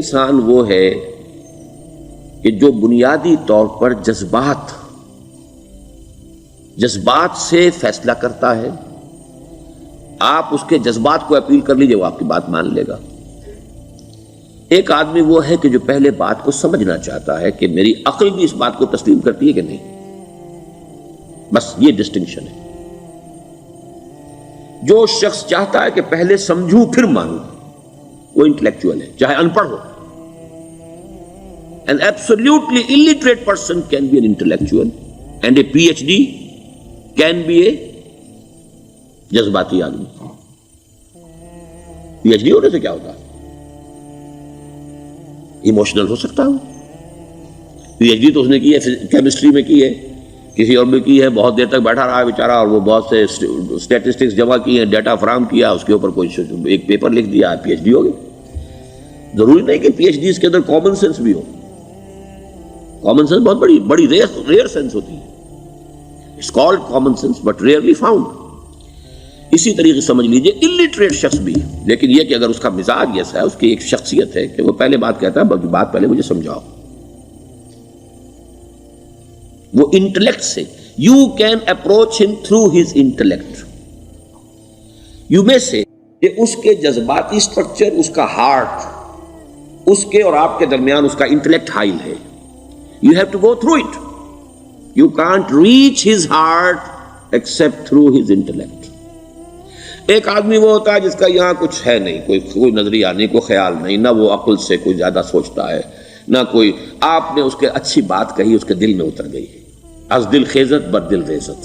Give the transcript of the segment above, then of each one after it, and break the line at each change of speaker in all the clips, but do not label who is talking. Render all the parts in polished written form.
انسان وہ ہے کہ جو بنیادی طور پر جذبات سے فیصلہ کرتا ہے. آپ اس کے جذبات کو اپیل کر لیجئے، وہ آپ کی بات مان لے گا. ایک آدمی وہ ہے کہ جو پہلے بات کو سمجھنا چاہتا ہے کہ میری عقل بھی اس بات کو تسلیم کرتی ہے کہ نہیں. بس یہ ڈسٹنکشن ہے. جو شخص چاہتا ہے کہ پہلے سمجھوں پھر مانوں، وہ انٹلیکچوئل ہے، چاہے ان پڑھ ہو. An absolutely illiterate person can be an intellectual and a PhD can be a جذباتی آدمی. PhD ہونے سے کیا ہوتا ہے؟ ایموشنل ہو سکتا ہوں. PhD تو اس نے کی ہے کیمسٹری میں کی ہے، کسی اور میں کی ہے، بہت دیر تک بیٹھا رہا ہے بیچارہ، اور وہ بہت سے اسٹیٹسٹکس جمع کی ہیں، ڈیٹا فراہم کیا، اس کے اوپر کوئی ایک پیپر لکھ دیا، PhD ہو گئی. ضروری نہیں کہ PhD اس کے اندر کامن سینس بھی ہو. کامن سینس بہت بڑی ریئر سینس ہوتی ہے. It's called common sense but rarely found. اسی طریقے سمجھ لیجئے الٹریٹ شخص بھی، لیکن یہ کہ اگر اس کا مزاج ایسا ہے، اس کی ایک شخصیت ہے کہ وہ پہلے بات کہتا ہے، بلکہ بات پہلے مجھے سمجھاؤ. وہ انٹلیکٹ سے یو کین اپروچ ہم تھرو ہز انٹلیکٹ. یو میں سے کہ اس کے جذباتی اسٹرکچر، اس کا ہارٹ، اس کے اور آپ کے درمیان اس کا انٹلیکٹ حائل ہے. You have to go through it. You can't reach his heart except through his intellect. ایک آدمی وہ ہوتا ہے جس کا یہاں کچھ ہے نہیں، کوئی نظریہ نہیں، کوئی خیال نہیں، نہ وہ عقل سے کوئی زیادہ سوچتا ہے، نہ کوئی. آپ نے اس کے اچھی بات کہی، اس کے دل میں اتر گئی. از دل خیزت بر دل ریزت.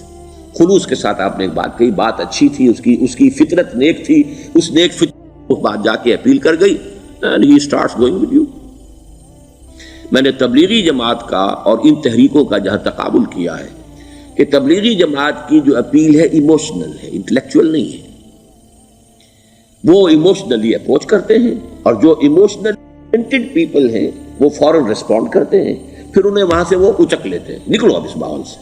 خلوص کے ساتھ آپ نے ایک بات کہی، بات اچھی تھی، اس کی فطرت نیک تھی، اس نیک فطرت اس بات جا کے اپیل کر گئی. And he starts going with you. میں نے تبلیغی جماعت کا اور ان تحریکوں کا جہاں تقابل کیا ہے کہ تبلیغی جماعت کی جو اپیل ہے ایموشنل ہے، انٹلیکچوئل نہیں ہے. وہ ایموشنلی اپروچ کرتے ہیں، اور جو ایموشنل پیپل ہیں وہ فوراً ریسپونڈ کرتے ہیں، پھر انہیں وہاں سے وہ اچک لیتے ہیں. نکلو اب اس ماحول سے،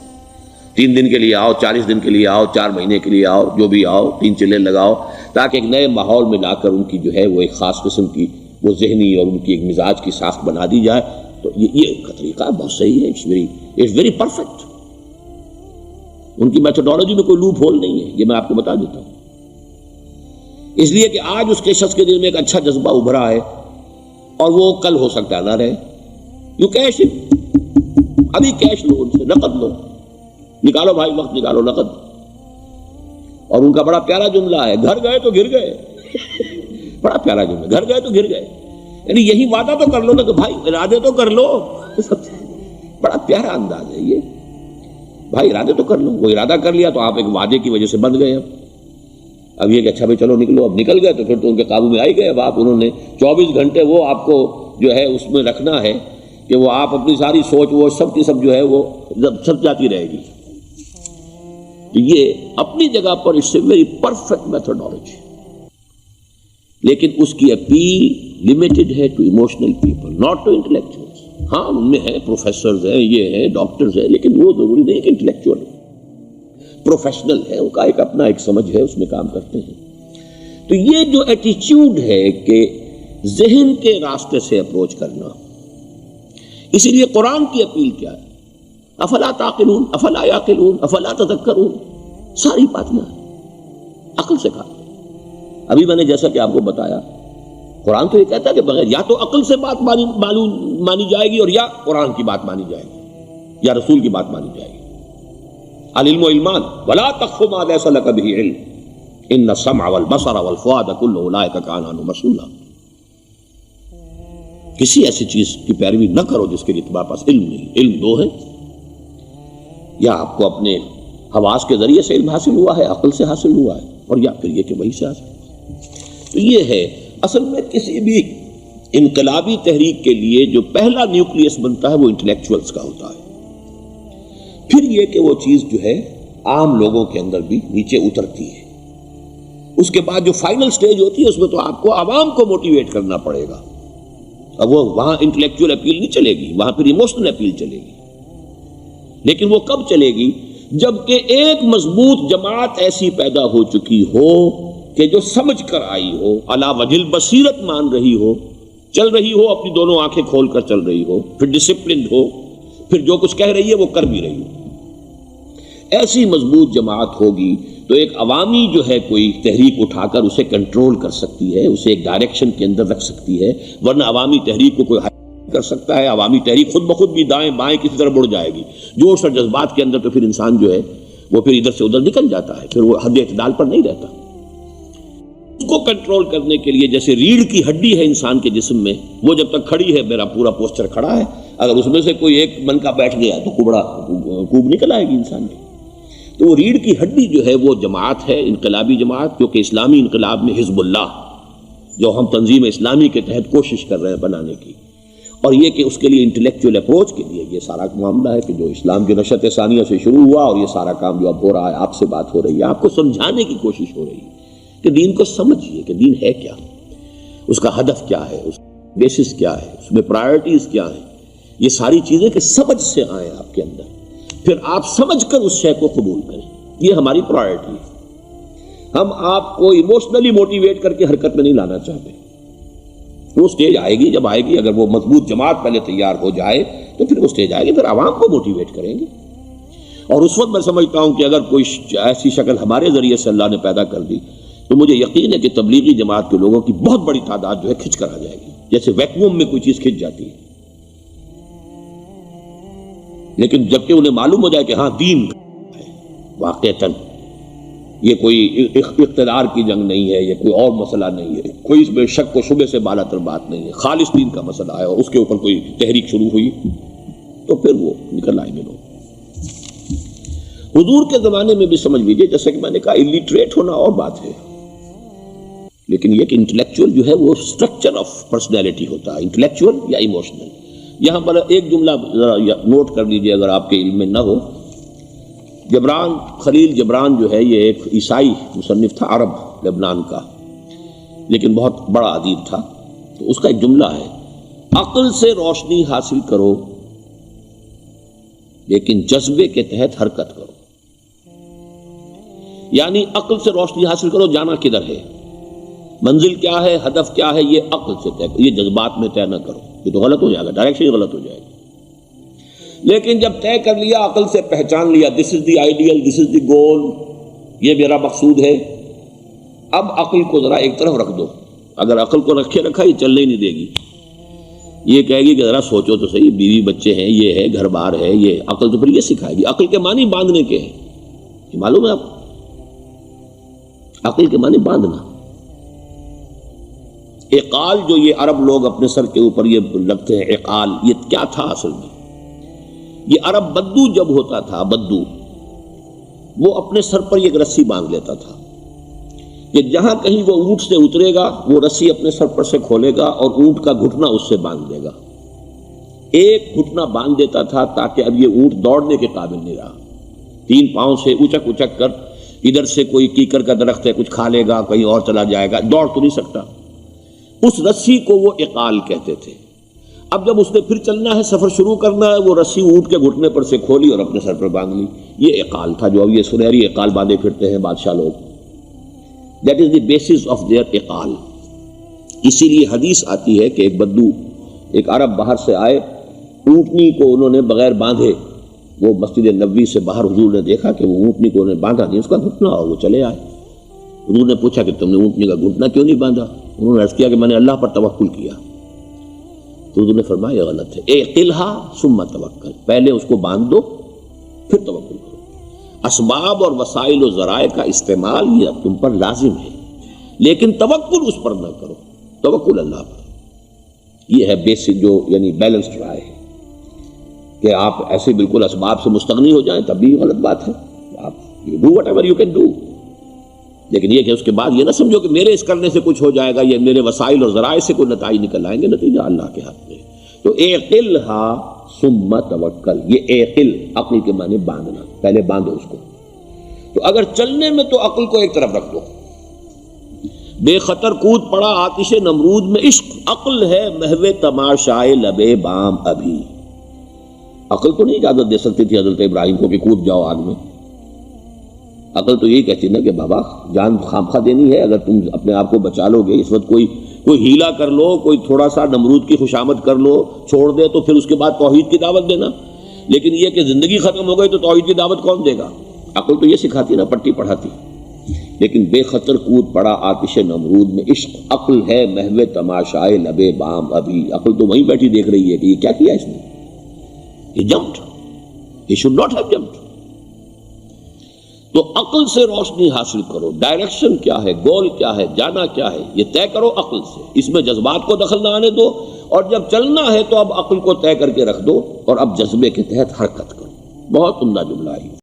3 دن کے لیے آؤ، 40 دن کے لیے آؤ، 4 مہینے کے لیے آؤ، جو بھی آؤ، 3 چلے لگاؤ، تاکہ ایک نئے ماحول میں لا کر ان کی جو ہے وہ ایک خاص قسم کی وہ ذہنی اور ان کی ایک مزاج کی ساخت بنا دی جائے. تو یہ طریقہ بہت صحیح ہے. It's very perfect. ان کی میتھڈالوجی میں کوئی لوپ ہول نہیں ہے، یہ میں آپ کو بتا دیتا ہوں. اس لیے کہ آج اس کے شخص کے دل میں ایک اچھا جذبہ ابھرا ہے، اور وہ کل ہو سکتا ہے نہ رہے. یو کیش، ابھی کیش لو، ان سے نقد لو، نکالو بھائی، وقت نکالو نقد. اور ان کا بڑا پیارا جملہ ہے، گھر گئے تو گر گئے. بڑا پیارا جملہ، گھر گئے تو گر گئے. یعنی یہی وعدہ تو کر لو نا کہ بھائی ارادے تو کر لو. بڑا پیارا انداز ہے یہ، بھائی ارادے تو کر لو. وہ ارادہ کر لیا تو آپ ایک وعدے کی وجہ سے بند گئے. اب یہ کہ اچھا بھائی چلو نکلو، اب نکل گئے تو پھر تو ان کے قابو میں آئی گئے. اب آپ انہوں نے 24 گھنٹے وہ آپ کو جو ہے اس میں رکھنا ہے کہ وہ آپ اپنی ساری سوچ وہ سب کی سب جو ہے وہ سب جاتی رہے گی. تو یہ اپنی جگہ پر it's a very perfect methodology, لیکن اس کی اپیل لمیٹڈ ہے to emotional people, not to intellectuals. ہاں ان میں ہیں پروفیسرز ہیں، یہ ہیں ڈاکٹرز ہیں، لیکن وہ ضروری نہیں کہ انٹلیکچوئل ہے. پروفیشنل ہے، ان کا ایک اپنا ایک سمجھ ہے، اس میں کام کرتے ہیں. تو یہ جو ایٹیچیوڈ ہے کہ ذہن کے راستے سے اپروچ کرنا، اسی لیے قرآن کی اپیل کیا ہے؟ افلا تعقلون، افلا یعقلون، افلا تذکرون. ساری باتیں عقل سے کہا. ابھی میں نے جیسا کہ آپ کو بتایا، قرآن تو یہ کہتا ہے کہ بغیر یا تو عقل سے بات مانی جائے گی، اور یا قرآن کی بات مانی جائے گی، یا رسول کی بات مانی جائے گی. العلم علمان ولا تقف ما ليس لك به علم ان السمع والبصر والفؤاد كل اولئك كان عنه مسؤولا. کسی ایسی چیز کی پیروی نہ کرو جس کے لیے تمہارے پاس علم نہیں. علم 2 ہے، یا آپ کو اپنے حواس کے ذریعے سے علم حاصل ہوا ہے، عقل سے حاصل ہوا ہے، اور یا پھر یہ کہ وہی سے حاصل. تو یہ ہے اصل میں کسی بھی انقلابی تحریک کے لیے جو پہلا نیوکلیس بنتا ہے وہ انٹلیکچوئلز کا ہوتا ہے. پھر یہ کہ وہ چیز جو ہے عام لوگوں کے اندر بھی نیچے اترتی ہے. اس کے بعد جو فائنل سٹیج ہوتی ہے اس میں تو آپ کو عوام کو موٹیویٹ کرنا پڑے گا. اب وہ وہاں انٹلیکچوئل اپیل نہیں چلے گی، وہاں پھر ایموشنل اپیل چلے گی. لیکن وہ کب چلے گی؟ جبکہ ایک مضبوط جماعت ایسی پیدا ہو چکی ہو کہ جو سمجھ کر آئی ہو، علی وجہ البصیرت مان رہی ہو چل رہی ہو اپنی دونوں آنکھیں کھول کر چل رہی ہو، پھر ڈسپلنڈ ہو، پھر جو کچھ کہہ رہی ہے وہ کر بھی رہی ہو، ایسی مضبوط جماعت ہوگی تو ایک عوامی جو ہے کوئی تحریک اٹھا کر اسے کنٹرول کر سکتی ہے، اسے ایک ڈائریکشن کے اندر رکھ سکتی ہے، ورنہ عوامی تحریک کو کوئی کر سکتا ہے؟ عوامی تحریک خود بخود بھی دائیں بائیں کسی طرح بڑھ جائے گی، جوش اور جذبات کے اندر، تو پھر انسان جو ہے وہ پھر ادھر سے ادھر نکل جاتا ہے، پھر وہ حد اعتدال پر نہیں رہتا۔ اس کو کنٹرول کرنے کے لیے جیسے ریڑھ کی ہڈی ہے انسان کے جسم میں، وہ جب تک کھڑی ہے میرا پورا پوسچر کھڑا ہے، اگر اس میں سے کوئی ایک منکا بیٹھ گیا تو کوب نکل آئے گی انسان کی۔ تو وہ ریڑھ کی ہڈی جو ہے وہ جماعت ہے، انقلابی جماعت، کیونکہ اسلامی انقلاب میں حزب اللہ جو ہم تنظیم اسلامی کے تحت کوشش کر رہے ہیں بنانے کی، اور یہ کہ اس کے لیے انٹلیکچوئل اپروچ کے لیے یہ سارا معاملہ ہے کہ جو اسلام کی نشأت ثانیہ سے شروع ہوا، اور یہ سارا کام جو اب ہو رہا ہے، آپ سے بات ہو رہی ہے، آپ کو سمجھانے کی کوشش ہو رہی ہے کہ دین کو سمجھیے کہ دین ہے کیا، اس کا ہدف کیا ہے، اس کا بیسس کیا ہے، اس میں پرائرٹیز کیا ہیں، یہ ساری چیزیں کہ سمجھ سے آئیں آپ کے اندر، پھر آپ سمجھ کر اس شے کو قبول کریں، یہ ہماری پرائرٹی ہے۔ ہم آپ کو ایموشنلی موٹیویٹ کر کے حرکت میں نہیں لانا چاہتے، وہ سٹیج آئے گی، جب آئے گی، اگر وہ مضبوط جماعت پہلے تیار ہو جائے تو پھر وہ سٹیج آئے گی، پھر عوام کو موٹیویٹ کریں گے۔ اور اس وقت میں سمجھتا ہوں کہ اگر کوئی ایسی شکل ہمارے ذریعے سے اللہ نے پیدا کر دی تو مجھے یقین ہے کہ تبلیغی جماعت کے لوگوں کی بہت بڑی تعداد جو ہے کھنچ کر آ جائے گی، جیسے ویکیوم میں کوئی چیز کھنچ جاتی ہے۔ لیکن جبکہ انہیں معلوم ہو جائے کہ ہاں دین ہے واقعتاً، یہ کوئی اقتدار کی جنگ نہیں ہے، یہ کوئی اور مسئلہ نہیں ہے، کوئی اس میں شک و شبے سے بالا تر بات نہیں ہے، خالص دین کا مسئلہ ہے، اور اس کے اوپر کوئی تحریک شروع ہوئی تو پھر وہ نکل آئیں گے لوگ۔ حضور کے زمانے میں بھی سمجھ لیجیے، جیسے کہ میں نے کہا الٹریٹ ہونا اور بات ہے، لیکن یہ کہ انٹلیکچوئل جو ہے وہ اسٹرکچر آف پرسنالٹی ہوتا ہے، انٹلیکچوئل یا ایموشنل۔ یہاں پر ایک جملہ ذرا نوٹ کر لیجیے اگر آپ کے علم میں نہ ہو، جبران، خلیل جبران جو ہے یہ ایک عیسائی مصنف تھا عرب لبنان کا، لیکن بہت بڑا ادیب تھا، تو اس کا ایک جملہ ہے، عقل سے روشنی حاصل کرو لیکن جذبے کے تحت حرکت کرو۔ یعنی عقل سے روشنی حاصل کرو، جانا کدھر ہے، منزل کیا ہے، ہدف کیا ہے، یہ عقل سے طے کرو، یہ جذبات میں طے نہ کرو، یہ تو غلط ہو جائے گا، ڈائریکشن غلط ہو جائے گی۔ لیکن جب طے کر لیا، عقل سے پہچان لیا، دس از دی آئیڈیل، دس از دی گول، یہ میرا مقصود ہے، اب عقل کو ذرا ایک طرف رکھ دو۔ اگر عقل کو رکھا یہ چلنے ہی نہیں دے گی، یہ کہے گی کہ ذرا سوچو تو صحیح، بیوی بچے ہیں، یہ ہے، گھر بار ہے، یہ عقل تو پھر یہ سکھائے گی۔ عقل کے معنی باندھنے کے ہیں، یہ معلوم ہے آپ، عقل کے معنی باندھنا۔ اقال جو یہ عرب لوگ اپنے سر کے اوپر یہ لگتے ہیں، اقال، یہ کیا تھا اصل میں؟ یہ عرب بدو جب ہوتا تھا، بدو وہ اپنے سر پر ایک رسی باندھ لیتا تھا کہ جہاں کہیں وہ اونٹ سے اترے گا وہ رسی اپنے سر پر سے کھولے گا اور اونٹ کا گھٹنا اس سے باندھ دے گا۔ ایک گھٹنا باندھ دیتا تھا تاکہ اب یہ اونٹ دوڑنے کے قابل نہیں رہا، 3 پاؤں سے اچک اچک کر، ادھر سے کوئی کیکر کا درخت ہے کچھ کھا لے گا، کہیں اور چلا جائے گا، دوڑ تو نہیں سکتا۔ اس رسی کو وہ اقال کہتے تھے۔ اب جب اس نے پھر چلنا ہے، سفر شروع کرنا ہے، وہ رسی اونٹ کے گھٹنے پر سے کھولی اور اپنے سر پر باندھ لی، یہ اقال تھا جو اب یہ سنہری اقال باندھے پھرتے ہیں بادشاہ لوگ۔ That is the basis of their اقال۔ اسی لیے حدیث آتی ہے کہ ایک بدو، ایک عرب باہر سے آئے، اونٹنی کو انہوں نے بغیر باندھے، وہ مسجد نبوی سے باہر حضور نے دیکھا کہ وہ اونٹنی کو انہوں نے باندھا نہیں، اس کا گھٹنا، اور وہ چلے آئے۔ حضور نے پوچھا کہ تم نے اونٹنی کا گھٹنا کیوں نہیں باندھا؟ انہوں نے عرض کیا کہ میں نے اللہ پر توکل کیا۔ تو حضور نے فرمایا یہ غلط ہے، اعقلھا ثم توکل، پہلے اس کو باندھ دو پھر توکل کرو۔ اسباب اور وسائل و ذرائع کا استعمال یہ تم پر لازم ہے، لیکن توکل اس پر نہ کرو، توکل اللہ پر۔ یہ ہے بیسک جو یعنی بیلنسڈ رائے ہے کہ آپ ایسے بالکل اسباب سے مستغنی ہو جائیں تب بھی غلط بات ہے، آپ you do what ever you can do, لیکن یہ کہ اس کے بعد یہ نہ سمجھو کہ میرے اس کرنے سے کچھ ہو جائے گا، یہ میرے وسائل اور ذرائع سے کوئی نتائج نکل آئیں گے، نتیجہ اللہ کے ہاتھ میں۔ تو اعقلھا ثم توکل، یہ اعقل عقل کے معنی باندھنا، پہلے باندھو اس کو۔ تو اگر چلنے میں تو عقل کو ایک طرف رکھ دو، بے خطر کود پڑا آتش نمرود میں عشق، عقل ہے محو تماشائے لبے بام ابھی۔ عقل تو نہیں اجازت دے سکتی تھی حضرت ابراہیم کو کہ کود جاؤ آگ میں، عقل تو یہی کہتی نا کہ بابا جان خامخواہ دینی ہے، اگر تم اپنے آپ کو بچا لو گے، اس وقت کوئی کوئی ہیلا کر لو، کوئی تھوڑا سا نمرود کی خوشامد کر لو، چھوڑ دے تو پھر اس کے بعد توحید کی دعوت دینا. لیکن یہ کہ زندگی ختم ہو گئی تو توحید کی دعوت کون دے گا؟ عقل تو یہ سکھاتی نا، پٹی پڑھاتی. لیکن بے خطر کود پڑا آتش نمرود میں عشق. عقل ہے محو تماشائے لبے بام ابھی. عقل تو وہیں بیٹھی دیکھ رہی ہے کہ یہ کیا کیا اس نے. یہ جمپڈ، یہ شوڈ ناٹ ہیو جمپڈ. تو عقل سے روشنی حاصل کرو. ڈائریکشن کیا ہے، گول کیا ہے، جانا کیا ہے، یہ طے کرو عقل سے. اس میں جذبات کو دخل نہ آنے دو، اور جب چلنا ہے تو اب عقل کو طے کر کے رکھ دو اور اب جذبے کے تحت حرکت کرو. بہت عمدہ جملہ ہے.